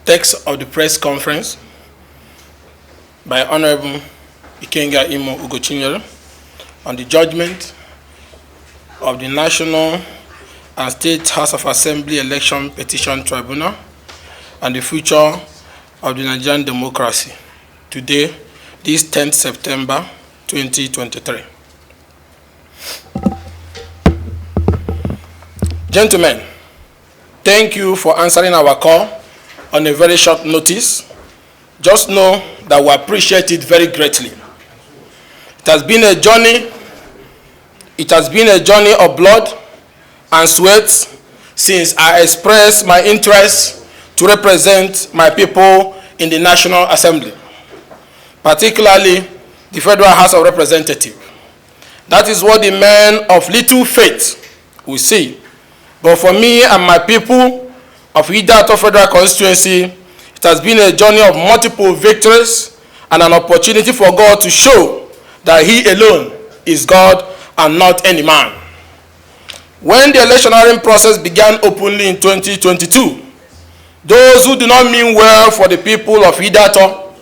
Text of the press conference by Honorable Ikenga IMO Ugochinyere on the judgment of the National and State House of Assembly Election Petition Tribunal and the future of the Nigerian democracy. Today, this 10th September 2023. Gentlemen, thank you for answering our call on a very short notice. Just know that we appreciate it very greatly. It has been a journey. It has been a journey of blood and sweat since I expressed my interest to represent my people in the National Assembly, particularly the Federal House of Representative. That is what the men of little faith will see. But for me and my people of Ideato Federal Constituency, it has been a journey of multiple victories and an opportunity for God to show that He alone is God and not any man. When the electioneering process began openly in 2022, those who do not mean well for the people of Ideato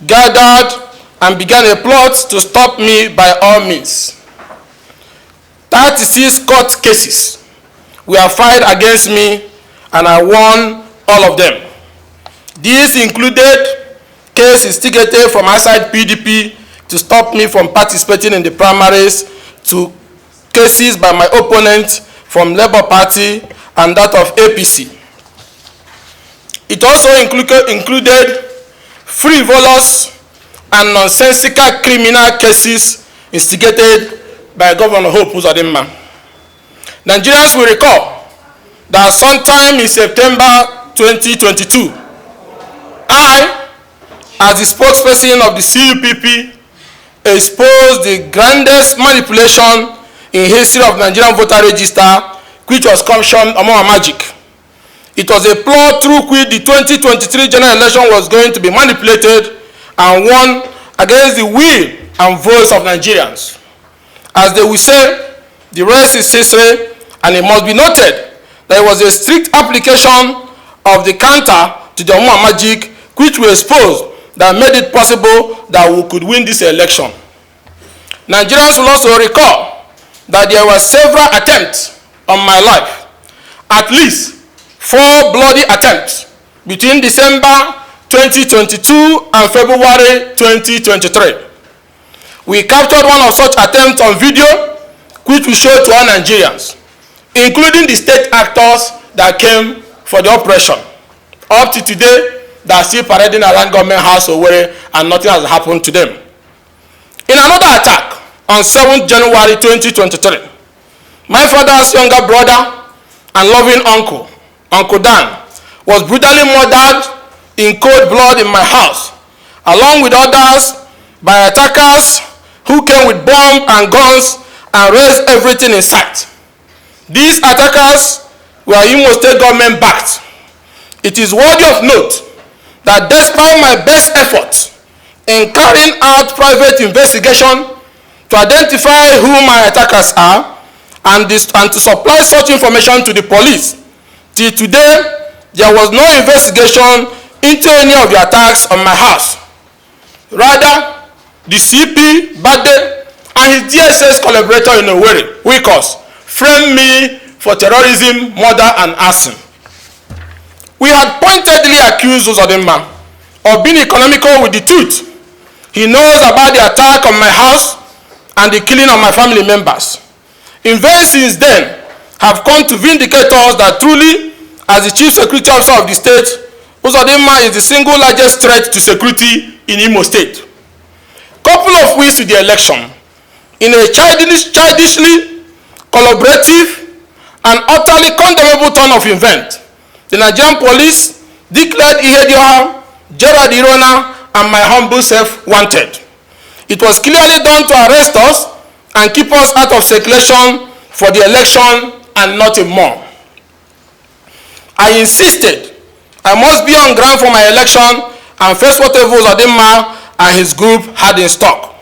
gathered and began a plot to stop me by all means. 36 court cases were filed against me, and I won all of them. These included cases instigated from outside PDP to stop me from participating in the primaries, to cases by my opponent from Labour Party and that of APC. It also included frivolous and nonsensical criminal cases instigated by Governor Hope Uzodinma. Nigerians will recall that sometime in September 2022, I, as the spokesperson of the CUPP, exposed the grandest manipulation in history of Nigerian voter register, which was commissioned among magic. It was a plot through which the 2023 general election was going to be manipulated and won against the will and voice of Nigerians. As they will say, the rest is history, and it must be noted that it was a strict application of the counter to the magic which we exposed that made it possible that we could win this election. Nigerians will also recall that there were several attempts on my life, at least 4 bloody attempts between December 2022 and February 2023. We captured one of such attempts on video, which we showed to all Nigerians, including the state actors that came for the operation. Up to today, they are still parading around government house Owerri, and nothing has happened to them. In another attack on 7th January 2023, my father's younger brother and loving uncle, Uncle Dan, was brutally murdered in cold blood in my house, along with others by attackers who came with bombs and guns and razed everything in sight. These attackers were imostate government backed. It is worthy of note that despite my best efforts in carrying out private investigation to identify who my attackers are and to supply such information to the police, till today there was no investigation into any of the attacks on my house. Rather, the CP, Bade, and his DSS collaborator in Owerri, Wikos, framed me for terrorism, murder, and arson. We had pointedly accused Uzodinma of being economical with the truth. He knows about the attack on my house and the killing of my family members. Events since then have come to vindicate us that truly, as the Chief Security Officer of the state, Uzodinma is the single largest threat to security in Imo State. Couple of weeks to the election, in a childishly collaborative and utterly condemnable turn of event, the Nigerian police declared Ihedioha, Gerard Irona, and my humble self wanted. It was clearly done to arrest us and keep us out of circulation for the election and nothing more. I insisted I must be on ground for my election and face whatever Uzodinma and his group had in stock.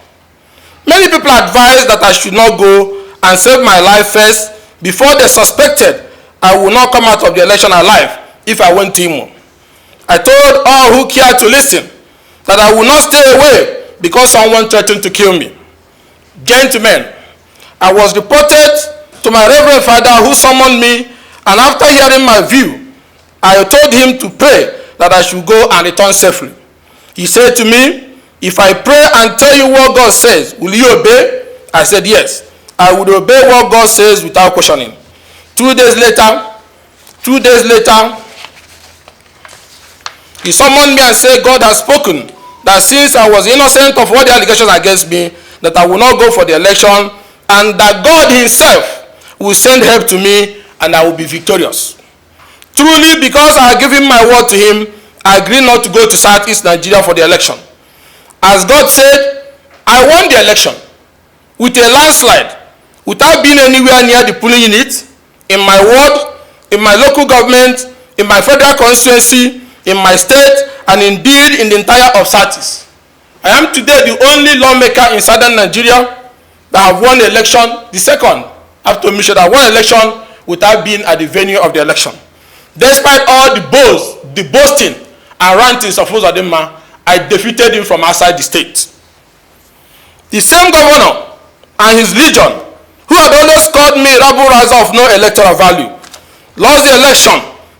Many people advised that I should not go and save my life first before they suspected I would not come out of the election alive if I went to Imo. I told all who cared to listen that I would not stay away because someone threatened to kill me. Gentlemen, I was reported to my Reverend Father who summoned me, and after hearing my view, I told him to pray that I should go and return safely. He said to me, if I pray and tell you what God says, will you obey? I said yes. I would obey what God says without questioning. 2 days later, he summoned me and said, God has spoken that since I was innocent of all the allegations against me, that I will not go for the election, and that God himself will send help to me and I will be victorious. Truly, because I have given my word to him, I agree not to go to Southeast Nigeria for the election. As God said, I won the election with a landslide, without being anywhere near the polling unit, in my ward, in my local government, in my federal constituency, in my state, and indeed in the entire of Southeast. I am today the only lawmaker in southern Nigeria that have won the election, the second after Misha that won election without being at the venue of the election. Despite all the boasting and rantings of Uzodinma, I defeated him from outside the state. The same governor and his legion, who had always called me rabble-rouser of no electoral value, lost the election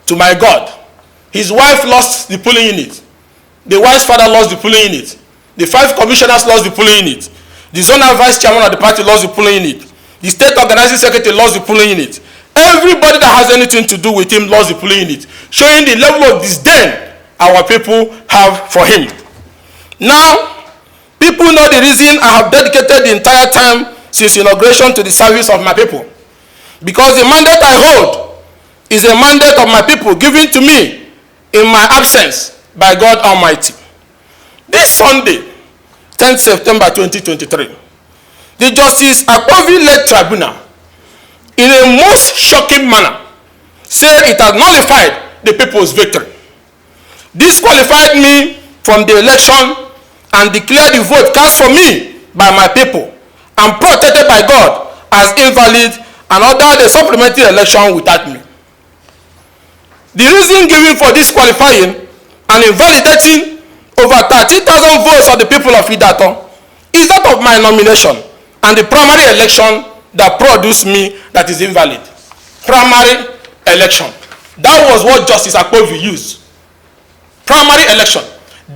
to my God. His wife lost the polling unit. The wife's father lost the polling unit. The 5 commissioners lost the polling unit. The zonal vice chairman of the party lost the polling unit. The state organizing secretary lost the polling unit. Everybody that has anything to do with him lost the polling unit, showing the level of disdain our people have for him. Now, people know the reason I have dedicated the entire time since inauguration to the service of my people. Because the mandate I hold is a mandate of my people given to me in my absence by God Almighty. This Sunday, 10th September 2023, the Justice Akpovi-led Tribunal, in a most shocking manner, said it has nullified the people's victory, disqualified me from the election, and declared the vote cast for me by my people and protected by God as invalid, and ordered a supplementary election without me. The reason given for disqualifying and invalidating over 30,000 votes of the people of Ideato is that of my nomination and the primary election that produced me that is invalid. Primary election. That was what Justice Akpovi used. Primary election.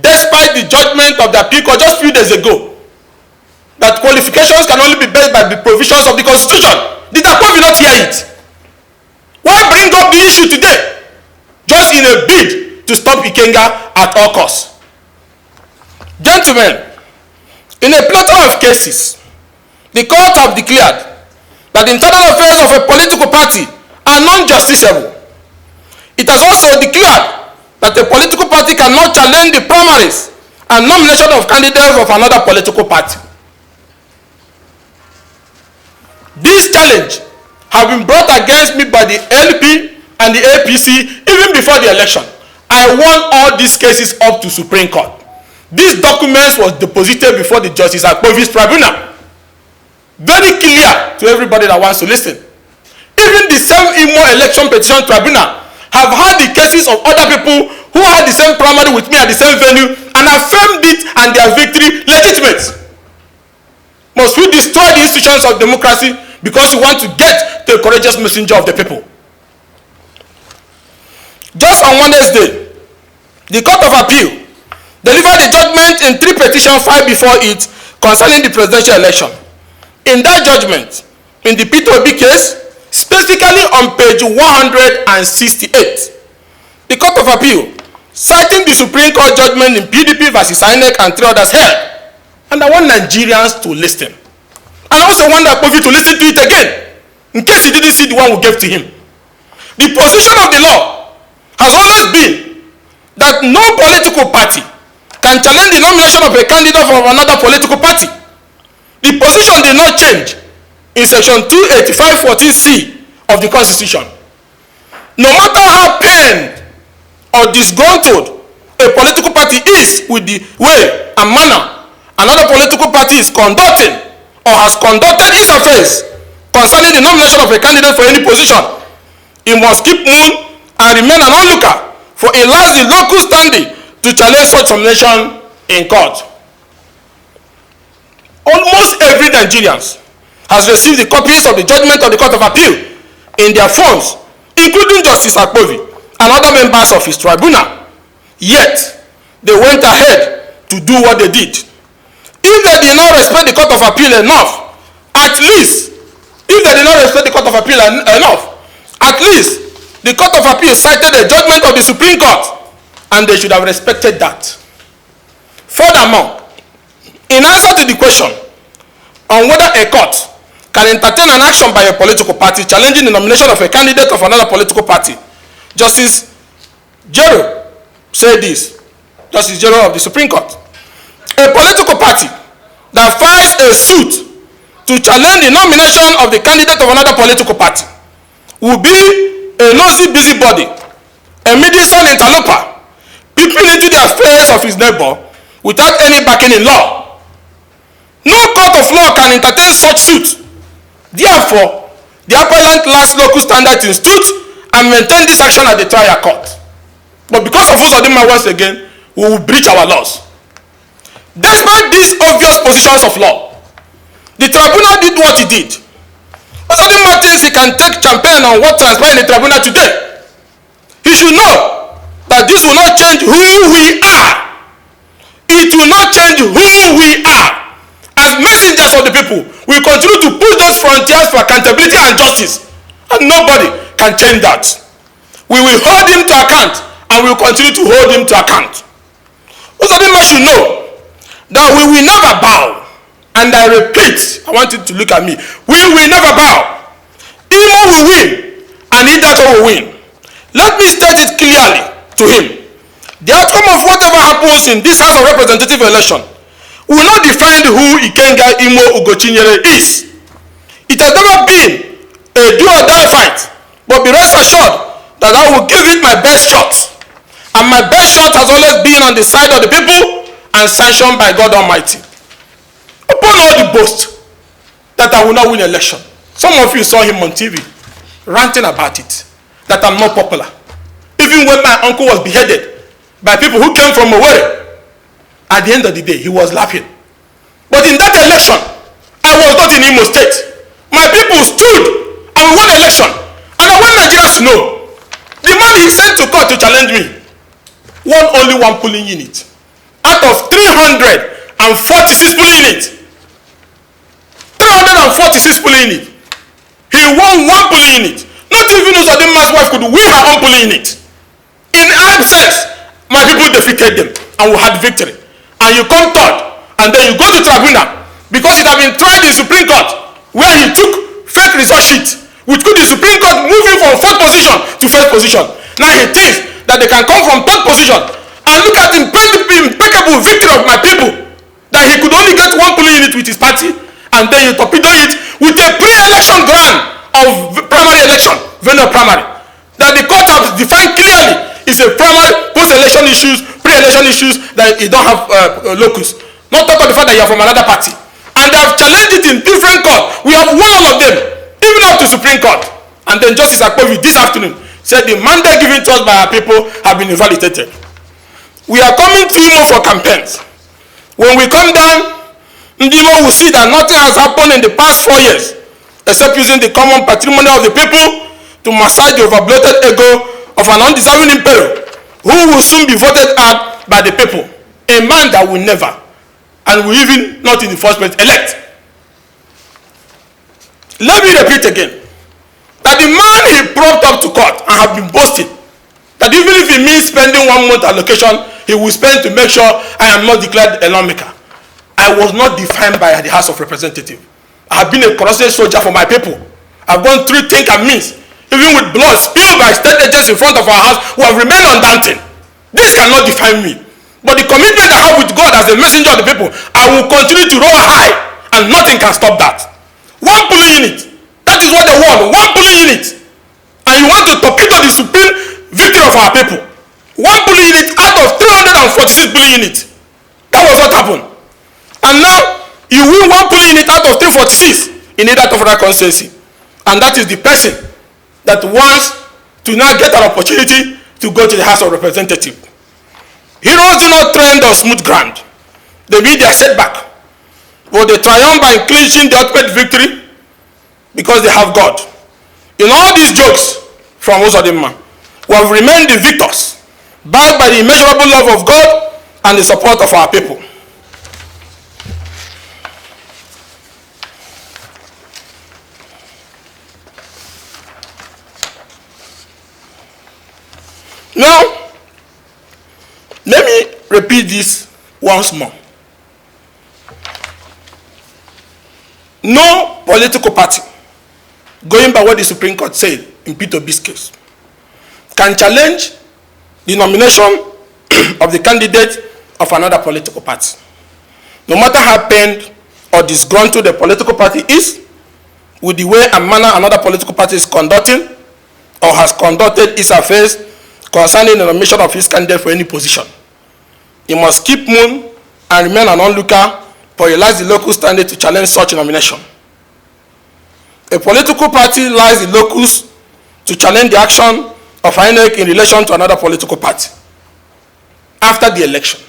Despite the judgment of the appeal court just a few days ago, that qualifications can only be based by the provisions of the Constitution. Did Akpovi not hear it? Why bring up the issue today? Just in a bid to stop Ikenga at all costs. Gentlemen, in a plethora of cases, the court have declared that the internal affairs of a political party are non-justiciable. It has also declared that a political party cannot challenge the primaries and nomination of candidates of another political party. This challenge have been brought against me by the LP and the APC even before the election. I won all these cases up to Supreme Court. These documents was deposited before the Justice Akpovi's Tribunal. Very clear to everybody that wants to listen. Even the same IMO Election Petition Tribunal have had the cases of other people who had the same primary with me at the same venue and affirmed it and their victory legitimate. Must we destroy the institutions of democracy because we want to get to a courageous messenger of the people? Just on Wednesday, the Court of Appeal delivered the judgment in 3 petitions filed before it concerning the presidential election. In that judgment, in the P2B case, specifically on page 168, the Court of Appeal, citing the Supreme Court judgment in PDP versus INEC and 3 others held, and I want Nigerians to listen. And I also want Akpovi to listen to it again, in case he didn't see the one we gave to him. The position of the law has always been that no political party can challenge the nomination of a candidate from another political party. The position did not change in section 285(14)(c) of the Constitution. No matter how pained or disgruntled a political party is with the way and manner another political party is conducting or has conducted its affairs concerning the nomination of a candidate for any position, it must keep mum and remain an onlooker for it lacks the local standing to challenge such nomination in court. Almost every Nigerian has received the copies of the judgment of the Court of Appeal in their phones, including Justice Akpovi and other members of his tribunal. Yet, they went ahead to do what they did. If they did not respect the Court of Appeal enough, at least, if they did not respect the Court of Appeal enough, at least the Court of Appeal cited a judgment of the Supreme Court, and they should have respected that. Furthermore, in answer to the question on whether a court can entertain an action by a political party challenging the nomination of a candidate of another political party, Justice Jero said this, Justice Jero of the Supreme Court. A political party that files a suit to challenge the nomination of the candidate of another political party will be a nosy busybody, a meddlesome interloper, peeping into the affairs of his neighbor without any backing in law. No court of law can entertain such suit. Therefore, the appellant lacks local standards in suit and maintain this action at the trial court. But because of Usodima once again, we will breach our laws. Despite these obvious positions of law, the tribunal did what he did. Usodima thinks he can take champagne on what transpired in the tribunal today. He should know that this will not change who we are. It will not change who we are. As messengers of the people, we continue to push those frontiers for accountability and justice. And nobody can change that. We will hold him to account, and we will continue to hold him to account. Usodima should know that we will never bow. And I repeat, I want you to look at me. We will never bow. IMO will win, and Ideato will win. Let me state it clearly to him. The outcome of whatever happens in this House of Representative election will not define who Ikenga IMO Ugochinyere is. It has never been a do-or-die fight, but be rest assured that I will give it my best shot. And my best shot has always been on the side of the people and sanctioned by God Almighty. Upon all the boast that I will not win election, some of you saw him on TV ranting about it, that I'm not popular. Even when my uncle was beheaded by people who came from Owerri, at the end of the day, he was laughing. But in that election, I was not in Imo State. My people stood and we won election. And I want Nigerians to know, the man he sent to court to challenge me won only one polling unit. Out of 346 polling units. 346 polling units. He won one polling unit. Not even Usodima's wife could win her own polling unit. In absence, my people defeated them and we had victory. And you come third, and then you go to tribunal because it has been tried in Supreme Court where he took fake result sheet, which could the Supreme Court move him from fourth position to first position. Now he thinks that they can come from third position and look at the impeccable victory of my people, that he could only get one polling unit with his party, and then you torpedo it with a pre-election grant of primary election, venue primary, that the court has defined clearly is a primary post-election issues, pre-election issues, that you don't have locus. Not talk about the fact that you are from another party. And they have challenged it in different courts. We have won all of them, even up to Supreme Court. And then Justice Akpovi this afternoon said the mandate given to us by our people have been invalidated. We are coming to IMO for campaigns. When we come down, IMO will see that nothing has happened in the past 4 years, except using the common patrimony of the people to massage the overbloated ego of an undeserving imperial who will soon be voted out by the people. A man that will never, and will even not in the first place, elect. Let me repeat again, that the man he brought up to court and have been boasting, that even if he means spending 1 month allocation, he will spend to make sure I am not declared a lawmaker. I was not defined by the House of Representatives. I have been a corrupted soldier for my people. I've gone through think and means. Even with blood spilled by state agents in front of our house who have remained undaunted. This cannot define me. But the commitment I have with God as a messenger of the people, I will continue to roll high, and nothing can stop that. One polling unit. That is what they want. One polling unit. And you want to torpedo the supreme victory of our people. One polling unit out of 346 polling units. That was what happened. And now, you win one polling unit out of 346 in Ideato Federal Constituency. And that is the person that wants to now get an opportunity to go to the House of Representatives. Heroes do not trend on smooth ground. They meet their setback. But they triumph by clinching the ultimate victory because they have God. In all these jokes from Uzodinma, we have remained the victors, backed by the immeasurable love of God and the support of our people. Now, let me repeat this once more. No political party, going by what the Supreme Court said in P2B's case, can challenge the nomination of the candidate of another political party. No matter how pained or disgruntled the political party is with the way and manner another political party is conducting or has conducted its affairs concerning the nomination of his candidate for any position, he must keep mum and remain an onlooker for he lacks the local standard to challenge such a nomination. A political party lacks the locus to challenge the action of INEC in relation to another political party. After the election,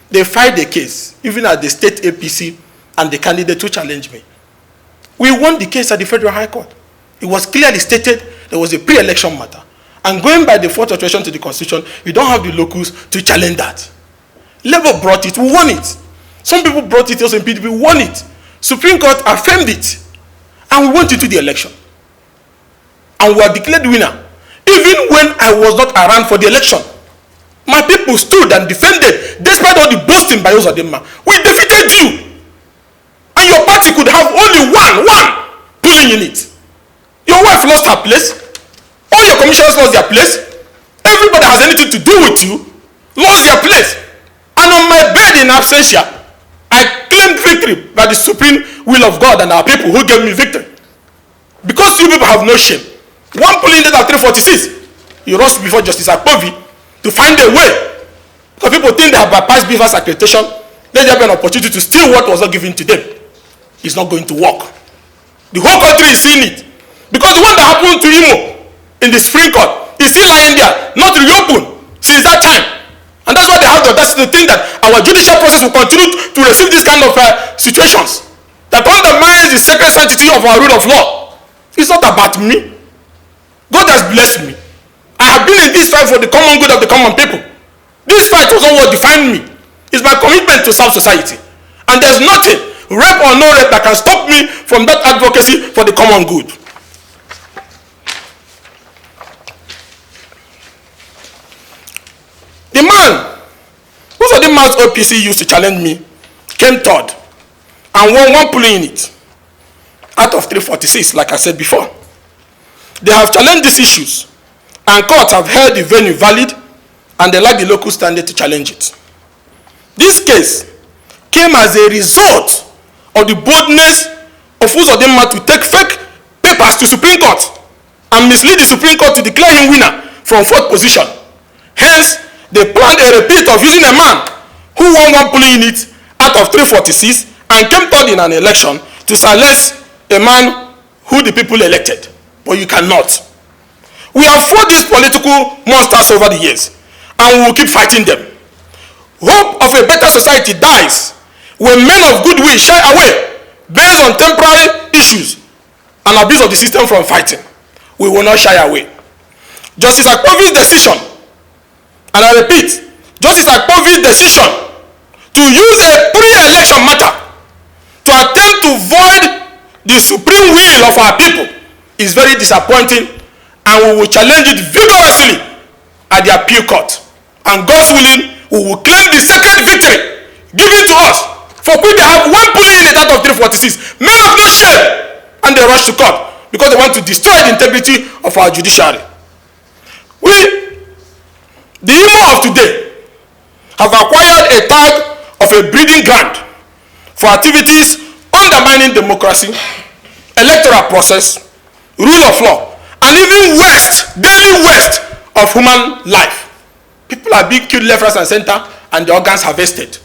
they filed a case, even at the state APC and the candidate who challenged me. We won the case at the Federal High Court. It was clearly stated there was a pre-election matter. And going by the fourth alteration to the Constitution, you don't have the locus to challenge that. Labour brought it, we won it. Some people brought it also in PDP, we won it. Supreme Court affirmed it. And we went into the election. And we were declared winner. Even when I was not around for the election, my people stood and defended, despite all the boasting by Uzodinma. We defeated you. And your party could have only one polling unit. Your wife lost her place. All your commissioners lost their place. Everybody has anything to do with you lost their place. And on my bed in absentia, I claimed victory by the supreme will of God and our people who gave me victory. Because you people have no shame. One polling unit at 346, you rushed before Justice Akpovi to find a way. Because people think they have bypassed Beaver's accreditation, let there be an opportunity to steal what was not given to them. It's not going to work. The whole country is seeing it. Because the one that happened to IMO in the Supreme Court is still lying there, not reopened since that time. And that's why they have the audacity to think that our judicial process will continue to receive this kind of situations that undermines the sacred sanctity of our rule of law. It's not about me. God has blessed me. I have been in this fight for the common good of the common people. This fight was not what defined me. It's my commitment to serve society. And there's nothing, rape or no rape, that can stop me from that advocacy for the common good. The man who's the man's OPC used to challenge me came third and won one polling unit out of 346, like I said before. They have challenged these issues, and courts have held the venue valid, and they lack the local standard to challenge it. This case came as a result of the boldness of Uzodinma to take fake papers to Supreme Court and mislead the Supreme Court to declare him winner from fourth position. Hence, they planned a repeat of using a man who won one polling unit out of 346 and came third in an election to silence a man who the people elected. But you cannot. We have fought these political monsters over the years, and we will keep fighting them. Hope of a better society dies when men of goodwill shy away based on temporary issues and abuse of the system from fighting. We will not shy away. Justice Akpovi's decision, and I repeat, Justice Akpovi's decision to use a pre-election matter to attempt to void the supreme will of our people is very disappointing, and we will challenge it vigorously at the appeal court. And God's willing, we will claim the sacred victory given to us, for which they have one polling unit out of 346. Men have no shame, and they rush to court because they want to destroy the integrity of our judiciary. The IMO of today have acquired a tag of a breeding ground for activities undermining democracy, electoral process, rule of law, and even daily waste of human life. People are being killed left, right, and center, and the organs harvested.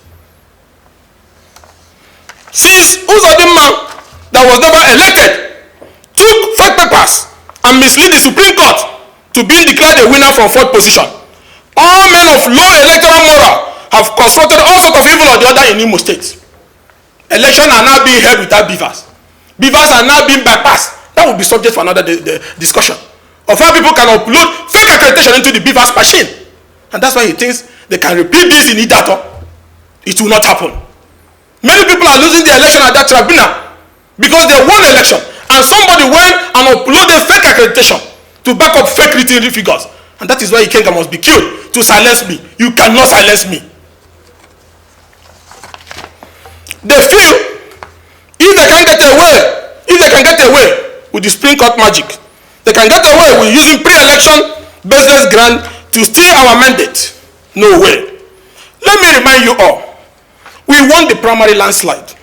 Since Uzodinma, that was never elected, took fake papers and mislead the Supreme Court to being declared a winner from fourth position. All men of low electoral moral have constructed all sorts of evil or the other in Imo State. Elections are now being held without beavers. Beavers are now being bypassed. That will be subject for another discussion of how people can upload fake accreditation into the beavers machine. And that's why he thinks they can repeat this in Ideato. It will not happen. Many people are losing the election at that tribunal because they won election and somebody went and uploaded fake accreditation to back up fake written figures. And that is why Ikenga must be killed to silence me. You cannot silence me. They feel if they can get away with the Supreme Court magic, they can get away with using pre-election business grant to steal our mandate. No way. Let me remind you all, we won the primary landslide.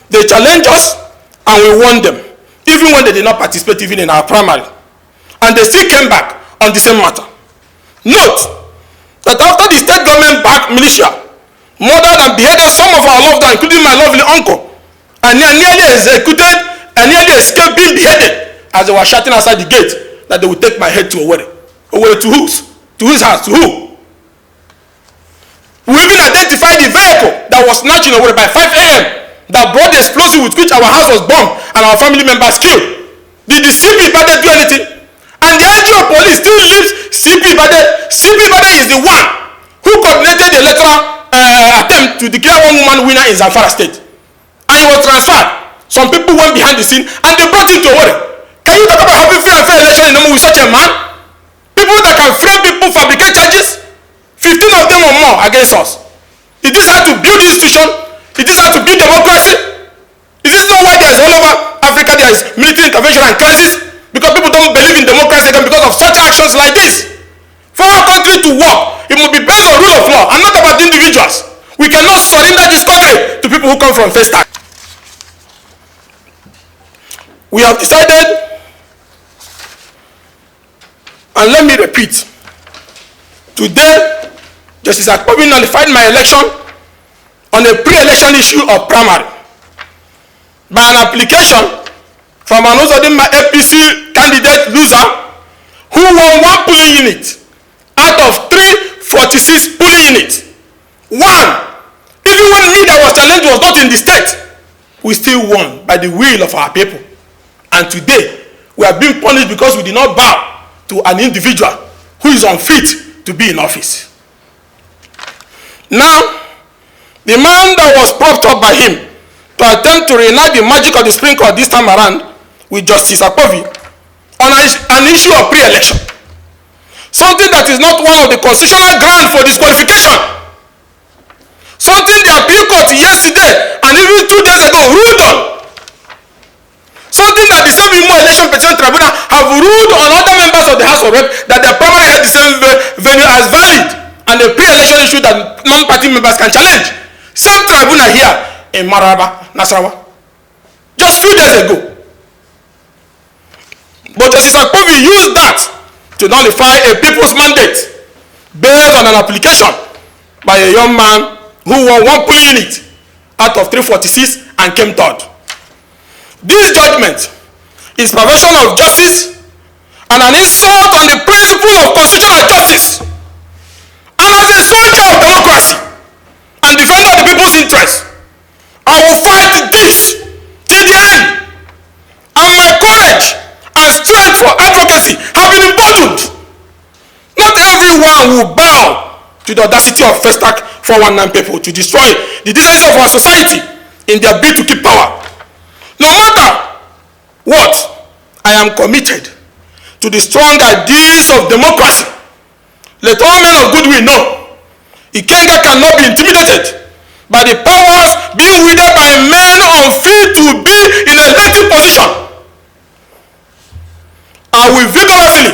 They challenged us and we won them, even when they did not participate even in our primary. And they still came back on the same matter. Note that after the state government backed militia, murdered and beheaded some of our loved ones, including my lovely uncle, and nearly escaped being beheaded as they were shouting outside the gate that they would take my head to Owerri. Owerri to whose? To whose house? To who? We even identified the vehicle that was snatched in Owerri by 5 a.m. that brought the explosive with which our house was bombed and our family members killed. Did the CP Ibadan do anything? And the IG of police still leaves CP Ibadan. CP Ibadan is the one who coordinated the electoral attempt to declare one woman winner in Zamfara State. And he was transferred. Some people went behind the scene and they brought him to Owerri. Can you talk about having free and fair election in Omo with such a man? People that can frame people, fabricate charges, 15 of them or more against us. Is this how to build institution? Is this how to build democracy? Is this not why there is all over Africa there is military intervention and crisis? Because people don't believe in democracy again because of such actions like this. For our country to work, it must be based on rule of law and not about individuals. We cannot surrender this country to people who come from first time. We have decided, and let me repeat, today, Justice Akpovi nullified my election on a pre-election issue of primary by an application from an my APC candidate loser who won 1 polling unit out of 346 polling units. 1. Even when me that was challenged was not in the state, we still won by the will of our people. And today, we are being punished because we did not bow to an individual who is unfit to be in office. Now, the man that was propped up by him to attempt to reunite the magic of the Supreme Court this time around with Justice Akpovi on an issue of pre-election. Something that is not one of the constitutional grounds for disqualification. Something the appeal court yesterday and even 2 days ago ruled on. Something that the same IMO Petitions Tribunal have ruled on other members of the House of Reps that their primary held the same venue as valid and a pre-election issue that non-party members can challenge. Same tribunal here in Mararaba, Nasarawa, just few days ago. But Justice Akpovi used that to nullify a people's mandate based on an application by a young man who won 1 polling unit out of 346 and came third. This judgment is perversion of justice and an insult on the principle of constitutional justice. And as a soldier of democracy and defender of the people's interest, I will fight this till the end. And my courage and strength for advocacy have been emboldened. Not everyone will bow to the audacity of Festac 419 people to destroy the decency of our society in their bid to keep power. No matter what, I am committed to the strong ideals of democracy. Let all men of goodwill know Ikenga cannot be intimidated by the powers being wielded by men unfit to be in elective position. I will vigorously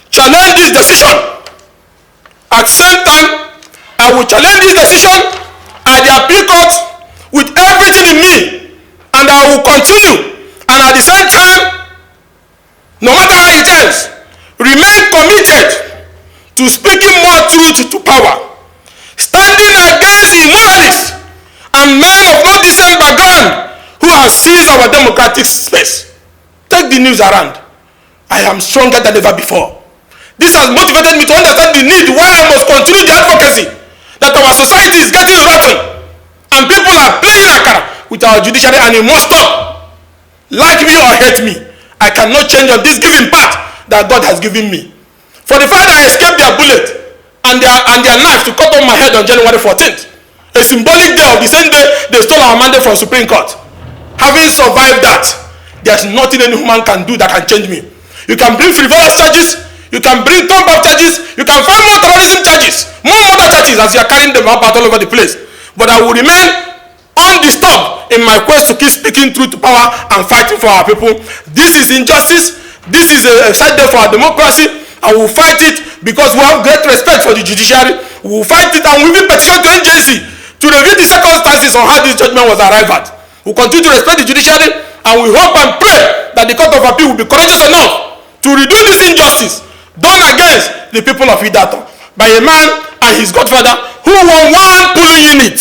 challenge this decision. At the same time, I will challenge this decision at the appeal court with everything in me, and I will continue, and at the same time, no matter how it ends, remain committed to speaking more truth to power, standing against immoralists and men of no decent background who have seized our democratic space. Take the news around. I am stronger than ever before. This has motivated me to understand the need why I must continue the advocacy that our society is getting rotten and people are playing akara with our judiciary, and it must stop. Like me or hate me, I cannot change on this given path that God has given me. For the fact that I escaped their bullet and their knife to cut off my head on January 14th, a symbolic day of the same day they stole our mandate from Supreme Court. Having survived that, there's nothing any human can do that can change me. You can bring frivolous charges, you can bring thumb-up charges, you can find more terrorism charges, more murder charges as you are carrying them up all over the place. But I will remain undisturbed in my quest to keep speaking truth to power and fighting for our people. This is injustice. This is a sad day for our democracy. And we will fight it because we have great respect for the judiciary. We will fight it, and we will petition to NJC to review the circumstances on how this judgment was arrived at. We continue to respect the judiciary, and we hope and pray that the Court of Appeal will be courageous enough to reduce this injustice done against the people of Ideato by a man and his godfather who won 1 polling unit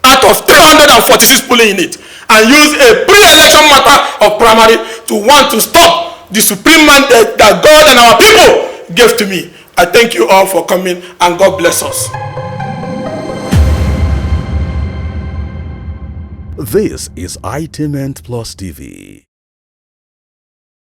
out of 346 polling units and used a pre-election matter of primary to want to stop the supreme mandate that God and our people gave to me. I thank you all for coming, and God bless us. This is Ideato North Plus TV.